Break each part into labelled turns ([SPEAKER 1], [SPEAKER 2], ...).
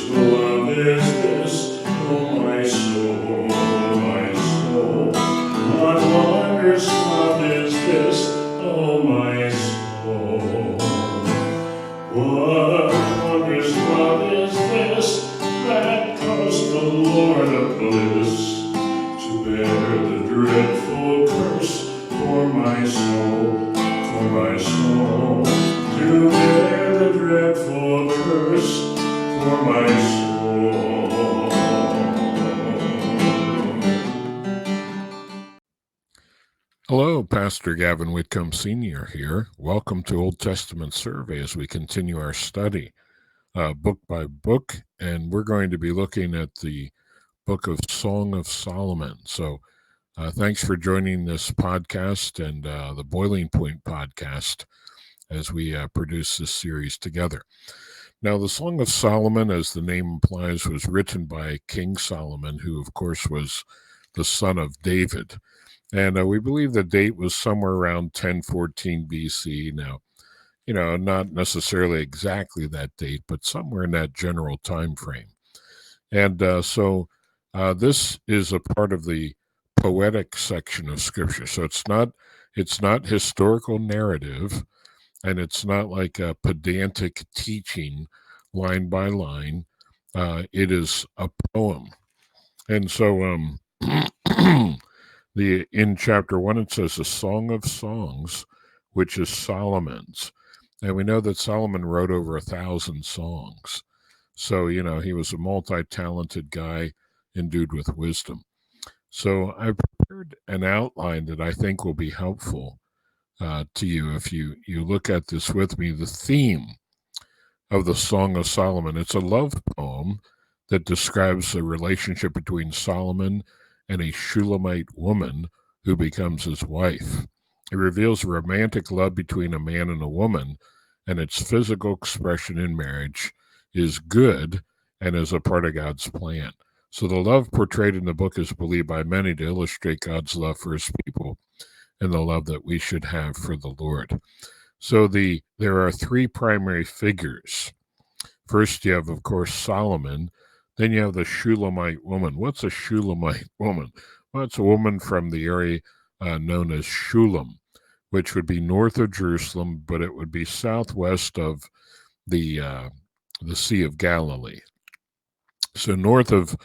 [SPEAKER 1] love is this, oh my soul, my soul? What wondrous love is this, oh my soul? What wondrous love is this that caused the Lord of bliss to bear the dreadful curse for my soul, for my soul, to bear the dreadful curse for my soul.
[SPEAKER 2] Hello, Pastor Gavin Whitcomb Sr. here. Welcome to Old Testament Survey as we continue our study book by book, and we're going to be looking at the book of Song of Solomon. So thanks for joining this podcast and the Boiling Point podcast as we produce this series together. Now, the Song of Solomon, as the name implies, was written by King Solomon, who, of course, was the son of David. And we believe the date was somewhere around 1014 BC. Now, not necessarily exactly that date, but somewhere in that general time frame. And so this is a part of the poetic section of Scripture. So it's not historical narrative, and it's not like a pedantic teaching line by line. It is a poem. And so in chapter 1, it says, a song of songs, which is Solomon's. And we know that Solomon wrote over 1,000 songs. So, he was a multi-talented guy endued with wisdom. So I prepared an outline that I think will be helpful to you if you look at this with me. The theme of the Song of Solomon, it's a love poem that describes the relationship between Solomon and a Shulamite woman who becomes his wife. It reveals a romantic love between a man and a woman, and its physical expression in marriage is good and is a part of God's plan. So the love portrayed in the book is believed by many to illustrate God's love for his people and the love that we should have for the Lord. So there are three primary figures. First, you have, of course, Solomon. Then you have the Shulamite woman. What's a Shulamite woman? Well, it's a woman from the area known as Shulam, which would be north of Jerusalem, but it would be southwest of the Sea of Galilee. So north of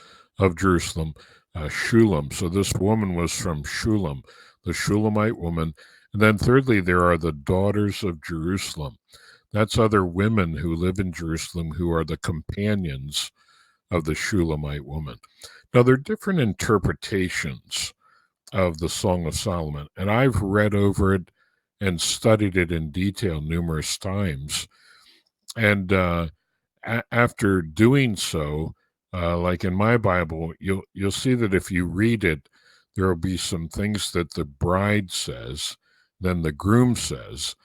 [SPEAKER 2] Jerusalem, Shulam. So this woman was from Shulam, the Shulamite woman. And then thirdly, there are the daughters of Jerusalem. That's other women who live in Jerusalem who are the companions of the Shulamite woman. Now, there are different interpretations of the Song of Solomon, and I've read over it and studied it in detail numerous times. And after doing so, like in my Bible, you'll see that if you read it, there will be some things that the bride says, then the groom says.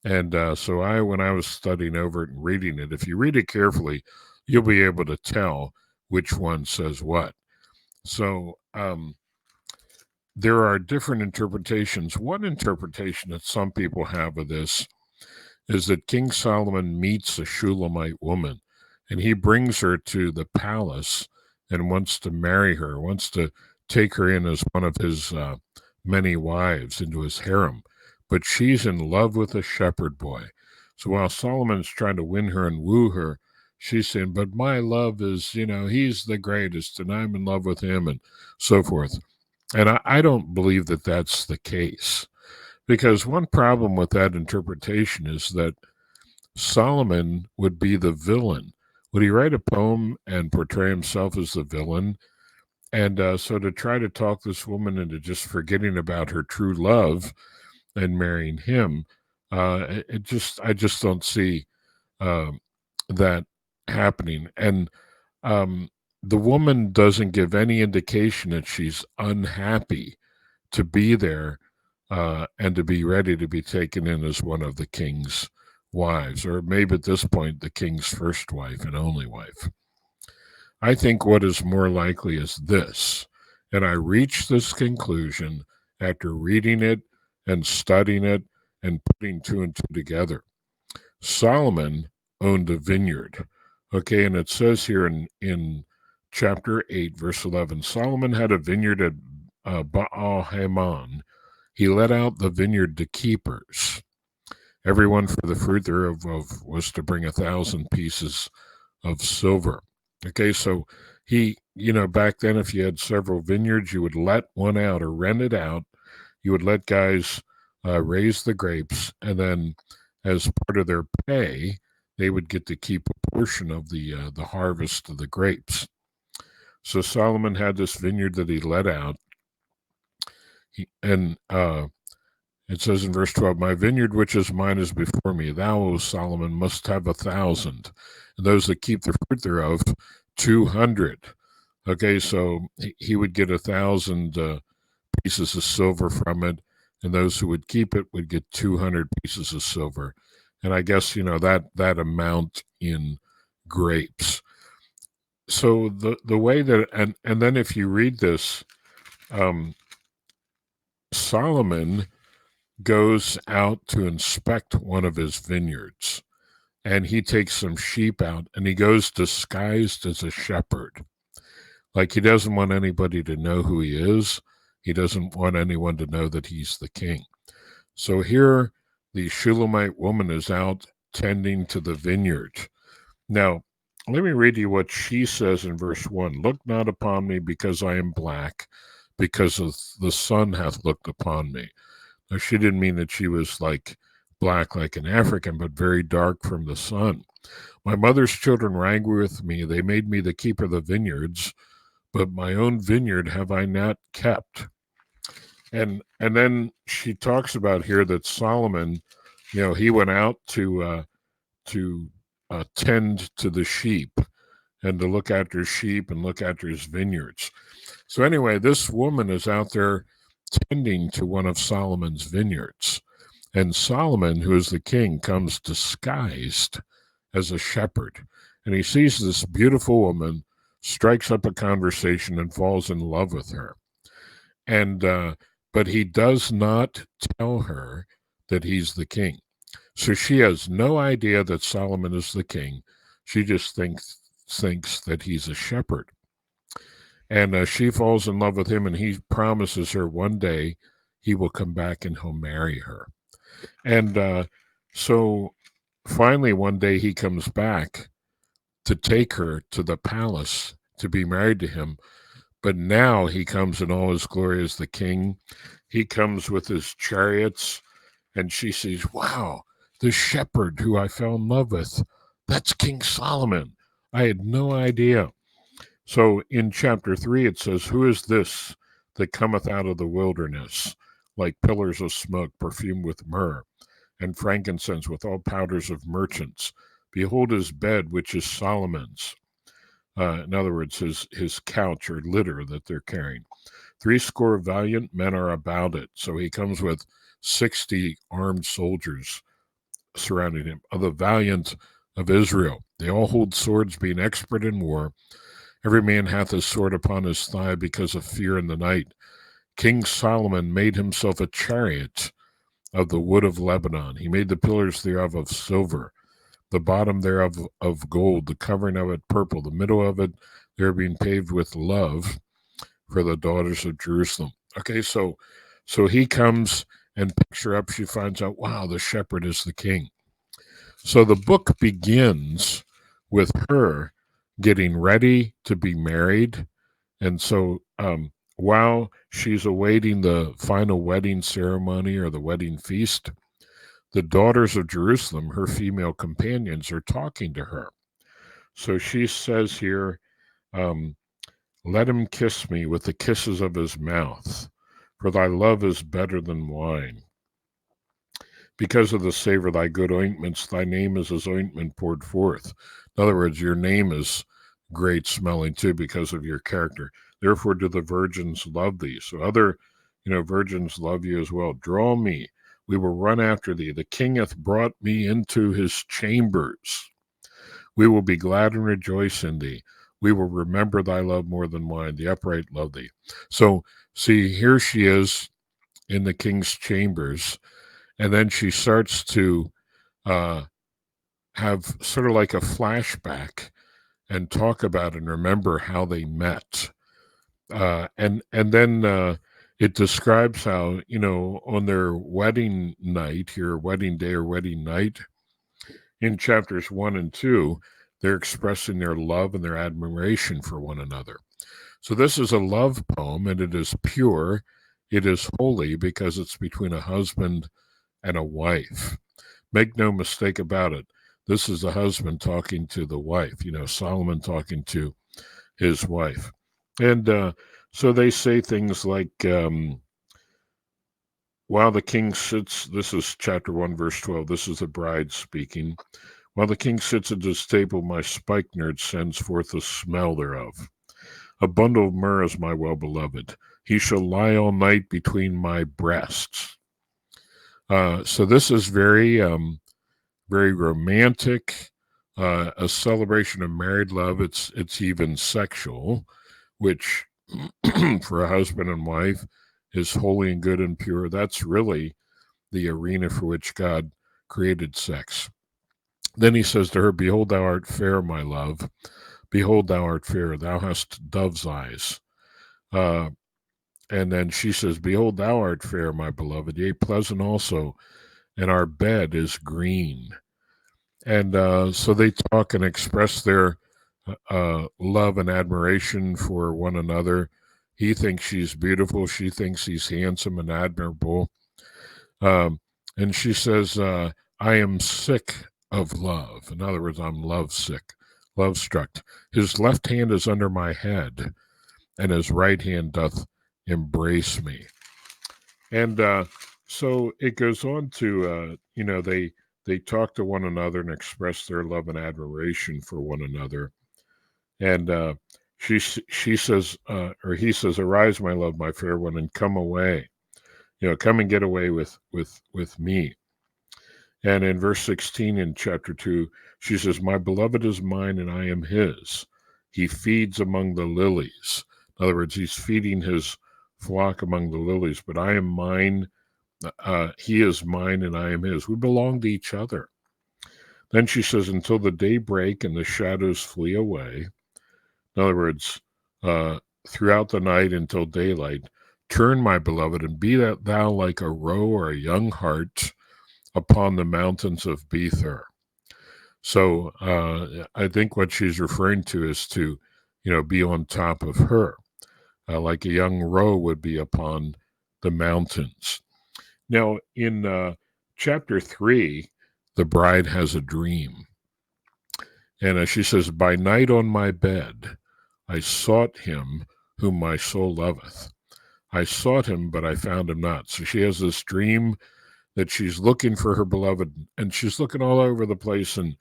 [SPEAKER 2] And so when I was studying over it and reading it, if you read it carefully, you'll be able to tell which one says what. So there are different interpretations. One interpretation that some people have of this is that King Solomon meets a Shulamite woman, and he brings her to the palace and wants to marry her, wants to take her in as one of his many wives into his harem. But she's in love with a shepherd boy. So while Solomon's trying to win her and woo her, she's saying, but my love is, he's the greatest, and I'm in love with him, and so forth. And I don't believe that that's the case, because one problem with that interpretation is that Solomon would be the villain. Would he write a poem and portray himself as the villain? And so to try to talk this woman into just forgetting about her true love and marrying him, I just don't see that happening. And the woman doesn't give any indication that she's unhappy to be there and to be ready to be taken in as one of the king's wives, or maybe at this point, the king's first wife and only wife. I think what is more likely is this, and I reached this conclusion after reading it and studying it and putting two and two together. Solomon owned a vineyard. Okay, and it says here in chapter 8, verse 11, Solomon had a vineyard at Baal Hamon. He let out the vineyard to keepers. Everyone for the fruit thereof was to bring 1,000 pieces of silver. Okay, so back then, if you had several vineyards, you would let one out or rent it out. You would let guys raise the grapes, and then as part of their pay, they would get to keep a portion of the harvest of the grapes. So Solomon had this vineyard that he let out, and it says in verse 12, "My vineyard which is mine is before me. Thou, O Solomon, must have 1,000, and those that keep the fruit thereof 200." Okay, so he would get 1,000 pieces of silver from it, and those who would keep it would get 200 pieces of silver. And I guess that amount in grapes. So the way that and then if you read this, Solomon goes out to inspect one of his vineyards, and he takes some sheep out, and he goes disguised as a shepherd. Like, he doesn't want anybody to know who he is. He doesn't want anyone to know that he's the king. So here, the Shulamite woman is out tending to the vineyard. Now, let me read you what she says in verse 1. "Look not upon me because I am black, because of the sun hath looked upon me." Now, she didn't mean that she was like black like an African, but very dark from the sun. "My mother's children were angry with me. They made me the keeper of the vineyards, but my own vineyard have I not kept." And then she talks about here that Solomon, he went out to tend to the sheep and to look after sheep and look after his vineyards. So anyway, this woman is out there tending to one of Solomon's vineyards. And Solomon, who is the king, comes disguised as a shepherd. And he sees this beautiful woman, strikes up a conversation, and falls in love with her. And but he does not tell her that he's the king. So she has no idea that Solomon is the king. She just thinks that he's a shepherd. And she falls in love with him, and he promises her one day he will come back and he'll marry her. And so finally, one day he comes back to take her to the palace to be married to him. But now he comes in all his glory as the king. He comes with his chariots, and she sees, wow, the shepherd who I fell in love with, that's King Solomon. I had no idea. So in chapter 3, it says, "Who is this that cometh out of the wilderness, like pillars of smoke, perfumed with myrrh, and frankincense, with all powders of merchants? Behold his bed, which is Solomon's." In other words, his couch or litter that they're carrying. 60 valiant men are about it. So he comes with 60 armed soldiers surrounding him, of the valiant of Israel. They all hold swords, being expert in war. Every man hath his sword upon his thigh because of fear in the night. King Solomon made himself a chariot of the wood of Lebanon. He made the pillars thereof of silver, the bottom thereof of gold, the covering of it purple, the middle of it there being paved with love for the daughters of Jerusalem. Okay, so he comes and picks her up. She finds out, wow, the shepherd is the king. So the book begins with her getting ready to be married. And so while she's awaiting the final wedding ceremony or the wedding feast, the daughters of Jerusalem, her female companions, are talking to her. So she says here, "Let him kiss me with the kisses of his mouth, for thy love is better than wine. Because of the savor of thy good ointments, thy name is as ointment poured forth." In other words, your name is great smelling too because of your character. "Therefore do the virgins love thee." So other, virgins love you as well. "Draw me, we will run after thee. The king hath brought me into his chambers. We will be glad and rejoice in thee. We will remember thy love more than wine. The upright love thee." So see, here she is in the king's chambers. And then she starts to have sort of like a flashback and talk about and remember how they met. And then it describes how, on their wedding night here, wedding day or wedding night, in chapters 1 and 2, they're expressing their love and their admiration for one another. So this is a love poem, and it is pure, it is holy, because it's between a husband and a wife. Make no mistake about it. This is the husband talking to the wife, Solomon talking to his wife. And so they say things like, while the king sits, this is chapter 1, verse 12, this is the bride speaking. While the king sits at his table, my spikenard sends forth the smell thereof. A bundle of myrrh is my well-beloved. He shall lie all night between my breasts. So this is very, very romantic, a celebration of married love. It's even sexual, which for a husband and wife is holy and good and pure. That's really the arena for which God created sex. Then he says to her, behold, thou art fair, my love. Behold, thou art fair. Thou hast dove's eyes. And then she says, behold, thou art fair, my beloved, yea, pleasant also, and our bed is green. And so they talk and express their love and admiration for one another. He thinks she's beautiful. She thinks he's handsome and admirable. And she says, I am sick of love. In other words, I'm love sick, love struck. His left hand is under my head, and his right hand doth embrace me. And so it goes on to, they talk to one another and express their love and admiration for one another. And she says, or he says, arise, my love, my fair one, and come away. Come and get away with me. And in verse 16 in chapter 2, she says, my beloved is mine and I am his. He feeds among the lilies. In other words, he's feeding his flock among the lilies, but I am mine. He is mine and I am his. We belong to each other. Then she says, until the day break and the shadows flee away. In other words, throughout the night until daylight, turn, my beloved, and be that thou like a roe or a young hart upon the mountains of Bether. So I think what she's referring to is to, be on top of her, like a young roe would be upon the mountains. Now, in chapter 3, the bride has a dream. And she says, by night on my bed, I sought him whom my soul loveth. I sought him, but I found him not. So she has this dream that she's looking for her beloved, and she's looking all over the place, and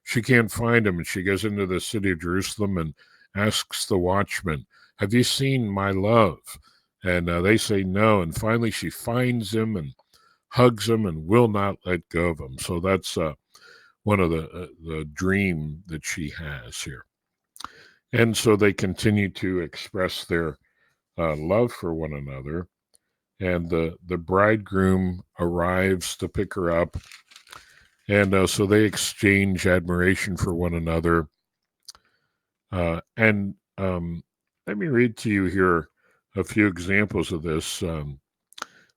[SPEAKER 2] she can't find him. And she goes into the city of Jerusalem and asks the watchman, have you seen my love? And they say no. And finally she finds him and hugs him and will not let go of him. So that's one of the dream that she has here. And so they continue to express their love for one another. And the bridegroom arrives to pick her up. And so they exchange admiration for one another. And let me read to you here a few examples of this.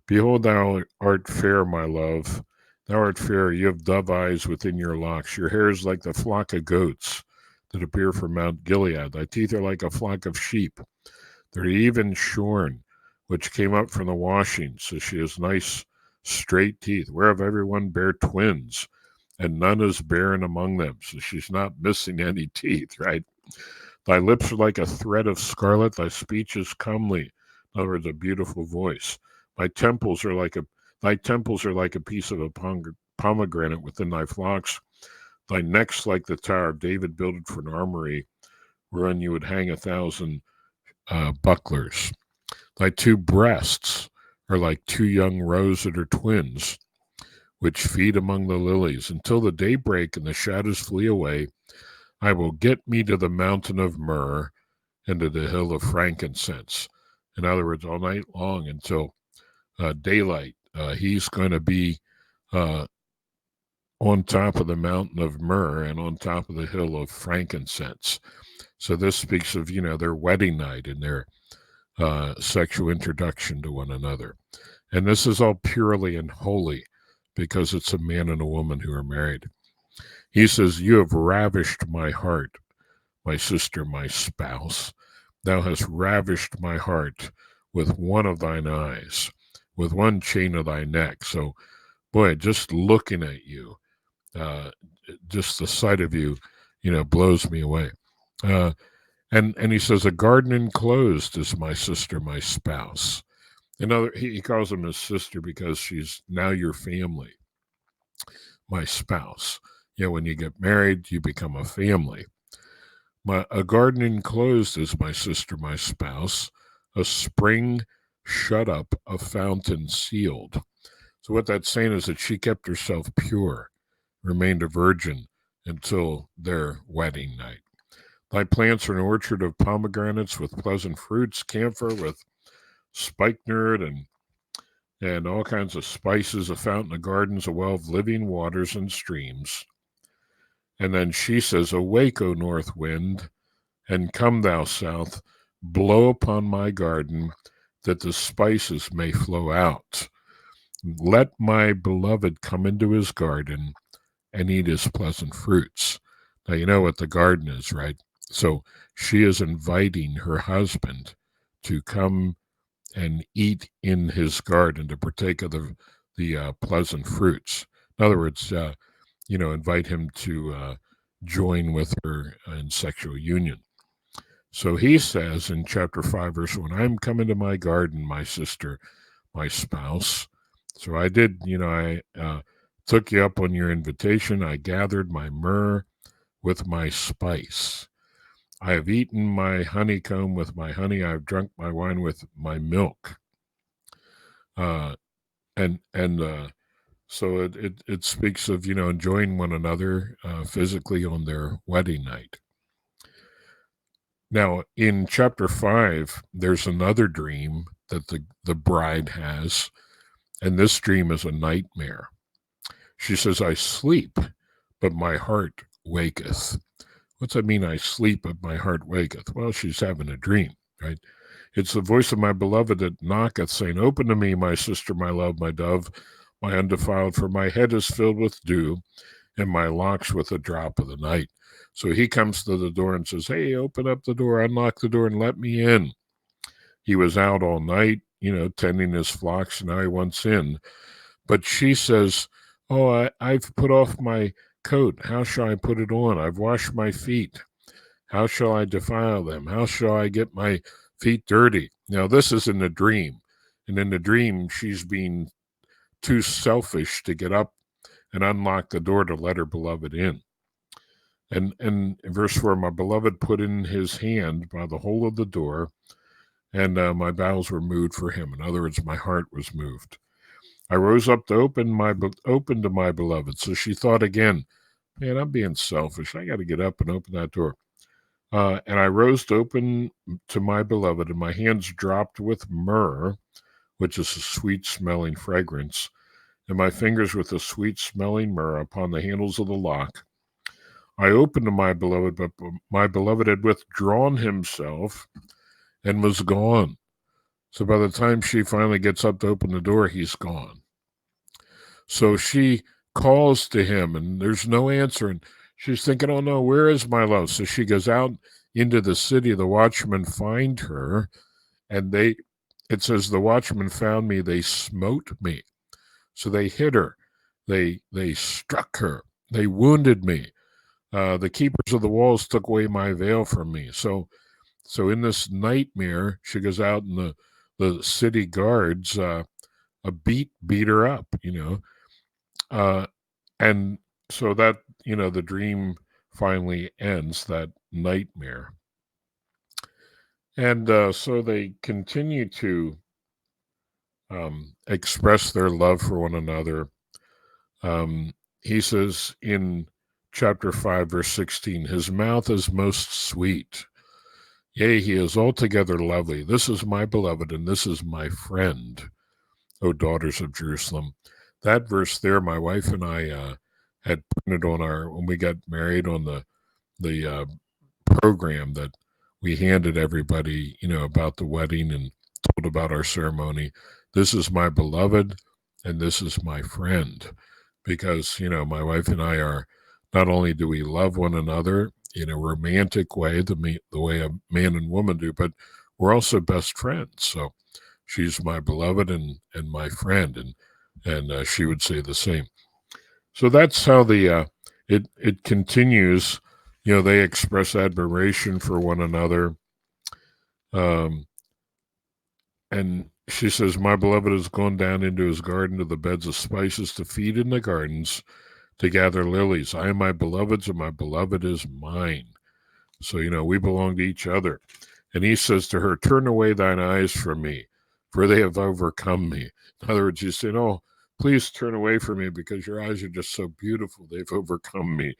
[SPEAKER 2] Behold, thou art fair, my love. Thou art fair. You have dove eyes within your locks. Your hair is like the flock of goats that appear from Mount Gilead. Thy teeth are like a flock of sheep. They're even shorn, which came up from the washing. So she has nice, straight teeth, whereof everyone bear twins, and none is barren among them. So she's not missing any teeth, right? Thy lips are like a thread of scarlet. Thy speech is comely. In other words, a beautiful voice. Thy temples are like a piece of a pomegranate within thy flocks. Thy neck's like the tower of David builded for an armory, wherein you would hang 1,000 bucklers. Thy two breasts are like two young roes that are twins, which feed among the lilies. Until the day break and the shadows flee away, I will get me to the mountain of myrrh and to the hill of frankincense. In other words, all night long until daylight, he's going to be on top of the mountain of myrrh and on top of the hill of frankincense. So this speaks of, their wedding night and their sexual introduction to one another. And this is all purely and holy because it's a man and a woman who are married. He says, "You have ravished my heart, my sister, my spouse. Thou hast ravished my heart with one of thine eyes, with one chain of thy neck." So, boy, just looking at you, just the sight of you, blows me away. And he says, "A garden enclosed is my sister, my spouse." He calls him his sister because she's now your family, my spouse. When you get married, you become a family. A garden enclosed is my sister, my spouse, a spring shut up, a fountain sealed. So what that's saying is that she kept herself pure, remained a virgin until their wedding night. Thy plants are an orchard of pomegranates with pleasant fruits, camphor with spikenard and all kinds of spices, a fountain of gardens, a well of living waters and streams. And then she says, "Awake, O north wind, and come, thou south, blow upon my garden, that the spices may flow out. Let my beloved come into his garden and eat his pleasant fruits." Now, you know what the garden is, right? So she is inviting her husband to come and eat in his garden, to partake of the pleasant fruits. In other words, invite him to join with her in sexual union. So he says in chapter 5, verse 1, "I'm coming to my garden, my sister, my spouse." So I did, I took you up on your invitation. I gathered my myrrh with my spice. I have eaten my honeycomb with my honey. I've drunk my wine with my milk. So it speaks of, enjoying one another physically on their wedding night. Now, in chapter 5, there's another dream that the bride has, and this dream is a nightmare. She says, "I sleep, but my heart waketh." What's that mean, I sleep, but my heart waketh? Well, she's having a dream, right? "It's the voice of my beloved that knocketh, saying, Open to me, my sister, my love, my dove, my undefiled, for my head is filled with dew, and my locks with a drop of the night." So he comes to the door and says, "Hey, open up the door, unlock the door, and let me in." He was out all night, tending his flocks, and now he wants in. But she says, "Oh, I've put off my coat. How shall I put it on? I've washed my feet. How shall I defile them? How shall I get my feet dirty?" Now, this is in the dream. And in the dream, she's being too selfish to get up and unlock the door to let her beloved in. And in verse 4, "My beloved put in his hand by the hole of the door, and my bowels were moved for him." In other words, my heart was moved. "I rose up to open to my beloved." So she thought again, man, I'm being selfish. I got to get up and open that door. "And I rose to open to my beloved, and my hands dropped with myrrh, which is a sweet-smelling fragrance, and my fingers with a sweet-smelling myrrh upon the handles of the lock. I opened to my beloved, but my beloved had withdrawn himself and was gone." So by the time she finally gets up to open the door, he's gone. So she calls to him, and there's no answer. And she's thinking, "Oh no, where is my love?" So she goes out into the city. The watchmen find her, and it says, "The watchmen found me, they smote me." So they hit her, they struck her, they wounded me. The keepers of the walls took away my veil from me. So in this nightmare, she goes out, and the city guards beat her up, and so that, the dream finally ends, that nightmare. And so they continue to express their love for one another. He says in chapter 5, verse 16, "His mouth is most sweet. Yea, he is altogether lovely. This is my beloved, and this is my friend, O daughters of Jerusalem." That verse there, my wife and I had printed on when we got married, on the program that we handed everybody, about the wedding and told about our ceremony. This is my beloved, and this is my friend, because my wife and I are, not only do we love one another in a romantic way, the way a man and woman do, but we're also best friends. So she's my beloved and my friend, and she would say the same. So that's how it continues. They express admiration for one another. Um, and she says, "My beloved has gone down into his garden to the beds of spices to feed in the gardens, to gather lilies. I am my beloved's, and my beloved is mine." So, we belong to each other. And he says to her, "Turn away thine eyes from me, for they have overcome me." In other words, he's saying, "Oh, please turn away from me because your eyes are just so beautiful. They've overcome me."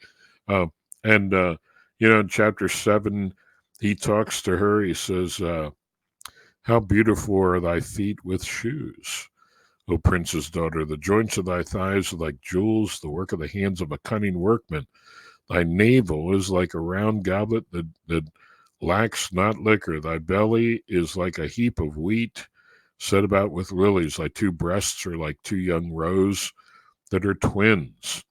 [SPEAKER 2] Uh, and in chapter 7, he talks to her. He says, "How beautiful are thy feet with shoes, O prince's daughter. The joints of thy thighs are like jewels, the work of the hands of a cunning workman. Thy navel is like a round goblet that lacks not liquor. Thy belly is like a heap of wheat set about with lilies. Thy two breasts are like two young roes that are twins.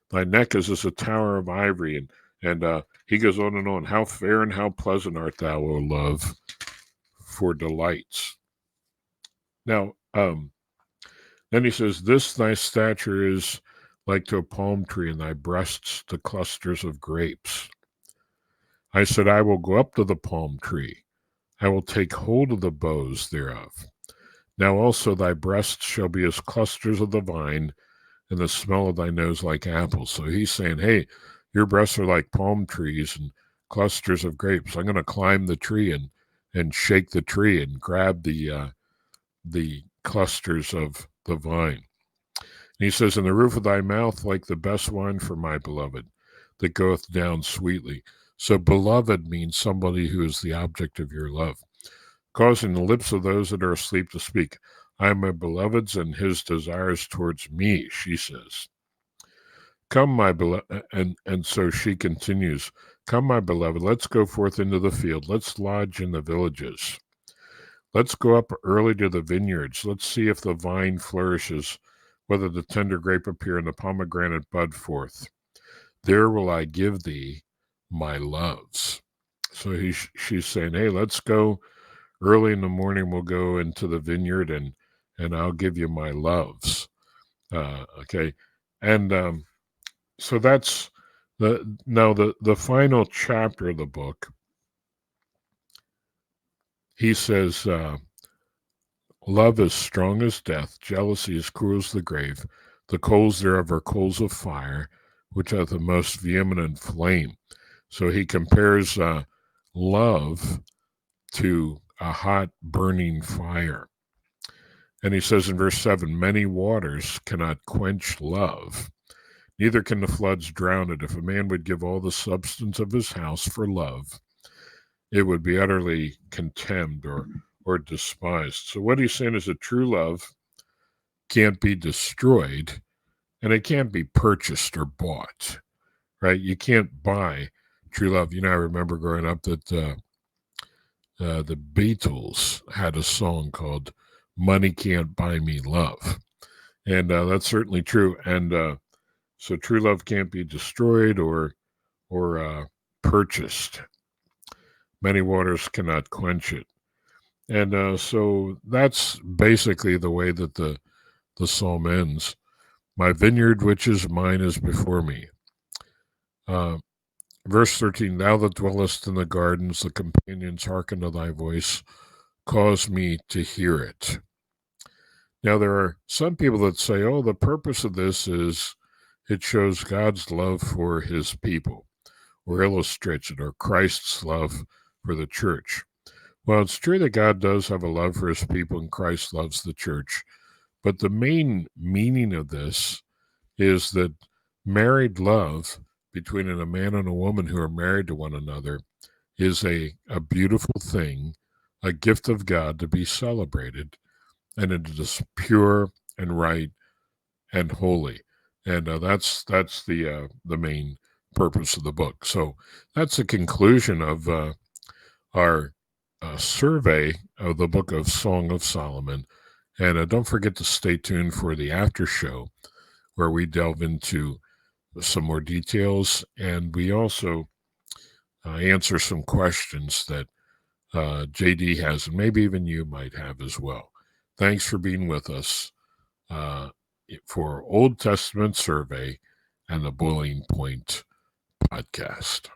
[SPEAKER 2] Thy neck is as a tower of ivory." And he goes on and on. "How fair and how pleasant art thou, O love, for delights." Now, then he says, "This thy stature is like to a palm tree, and thy breasts to clusters of grapes." I said, "I will go up to the palm tree. I will take hold of the boughs thereof. Now also thy breasts shall be as clusters of the vine, and the smell of thy nose like apples." So he's saying, hey, your breasts are like palm trees and clusters of grapes. I'm going to climb the tree and shake the tree and grab the clusters of the vine. And he says, "In the roof of thy mouth like the best wine for my beloved, that goeth down sweetly." So beloved means somebody who is the object of your love, causing the lips of those that are asleep to speak. "I am my beloved's, and his desires towards me," she says. "Come, my beloved," and so she continues, "Come, my beloved, let's go forth into the field. Let's lodge in the villages. Let's go up early to the vineyards. Let's see if the vine flourishes, whether the tender grape appear and the pomegranate bud forth. There will I give thee my loves." So she's saying, hey, let's go early in the morning. We'll go into the vineyard and I'll give you my loves. Okay. And so that's the final chapter of the book. He says, "Love is strong as death, jealousy is cruel as the grave. The coals thereof are coals of fire, which are the most vehement flame." So he compares love to a hot burning fire. And he says in verse 7, "Many waters cannot quench love, neither can the floods drown it. If a man would give all the substance of his house for love, it would be utterly contemned or despised." So what he's saying is that true love can't be destroyed, and it can't be purchased or bought, right? You can't buy true love. I remember growing up that the Beatles had a song called "Money Can't Buy Me Love." And that's certainly true. And so true love can't be destroyed or purchased. Many waters cannot quench it. And so that's basically the way that the psalm ends. "My vineyard, which is mine, is before me." Uh, Verse 13, "Thou that dwellest in the gardens, the companions hearken to thy voice. Cause me to hear it." Now, there are some people that say, oh, the purpose of this is it shows God's love for his people, or illustrates it, or Christ's love for the church. Well, it's true that God does have a love for his people and Christ loves the church. But the main meaning of this is that married love between a man and a woman who are married to one another is a beautiful thing, a gift of God to be celebrated, and it is pure and right and holy. And that's the main purpose of the book. So that's the conclusion of our survey of the book of Song of Solomon. And don't forget to stay tuned for the after show where we delve into some more details, and we also answer some questions that JD has, and maybe even you might have as well. Thanks for being with us for Old Testament Survey and the Boiling Point podcast.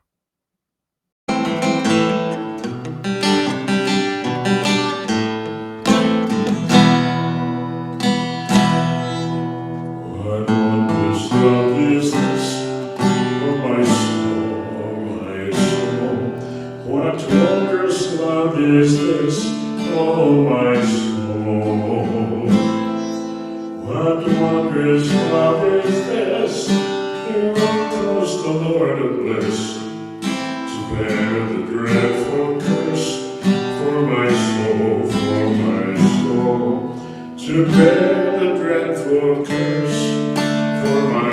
[SPEAKER 1] What wondrous love is this, oh my soul, my soul? What wondrous love is this, oh my soul? What wondrous love is this? Here goes the Lord of bliss, to bear the dreadful curse for my soul, for my soul. To bear the dreadful curse for my